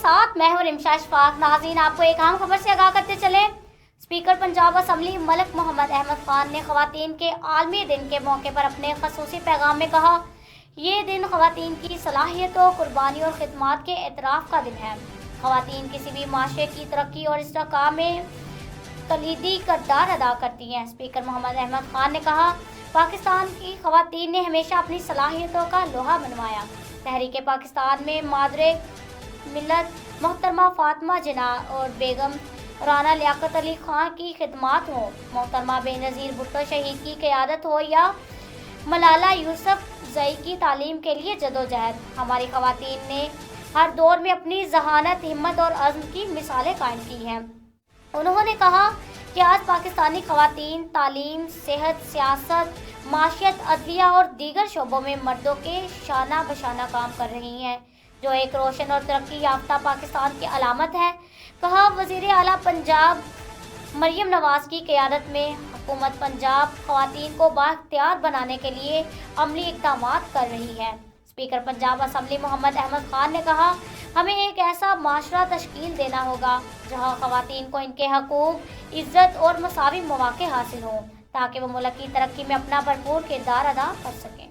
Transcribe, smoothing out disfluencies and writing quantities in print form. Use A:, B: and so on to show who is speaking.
A: साथ मैं हूं रिमशा अशफाक। नाज़रीन, आपको एक अहम खबर से आगाह करते चले। स्पीकर पंजाब असम्बली मलिक मोहम्मद अहमद खान ने ख़वातीन के आलमी दिन के मौके पर अपने खसूसी पैगाम में कहा, ये दिन ख़वातीन की सलाहियतों, कुर्बानी और खिदमत के एतराफ़ का दिन है। ख़वातीन किसी भी माशरे की तरक्की और इस्तेहकाम में कलीदी किरदार अदा करती हैं। स्पीकर मोहम्मद अहमद खान ने कहा, पाकिस्तान की ख़वातीन ने हमेशा अपनी सलाहियतों का लोहा मनवाया। तहरीक पाकिस्तान में मादरे मिल्लत मोहतरमा फातिमा जिन्ना और बेगम राना लियाकत अली खां की खिदमत हो, मोहतरमा बेनज़ीर भुट्टो शहीद की क़यादत हो या मलाला यूसुफ़ज़ई की तालीम के लिए जदोजहद, हमारी ख़वातीन ने हर दौर में अपनी ज़हानत, हिम्मत और अज़्म की मिसालें कायम की हैं। उन्होंने कहा कि आज पाकिस्तानी ख़वातीन तालीम, सेहत, सियासत, माशियत, अदलिया और दीगर शोबों में मर्दों के शाना बशाना काम कर रही हैं, जो एक रोशन और तरक्की याफ्ता पाकिस्तान की अलामत है। कहा, वज़ीर आला पंजाब मरियम नवाज़ की क़यादत में हुकूमत पंजाब ख़वातीन को बाइख्तियार बनाने के लिए अमली इक़दामात कर रही है। स्पीकर पंजाब असम्बली मोहम्मद अहमद खान ने कहा, हमें एक ऐसा माशरा तश्कील देना होगा जहाँ ख़वातीन को इनके हकूक़, इज़्ज़त और मसावी मौक़े हासिल हों, ताकि वो मुल्क की तरक्की में अपना भरपूर किरदार अदा कर सकें।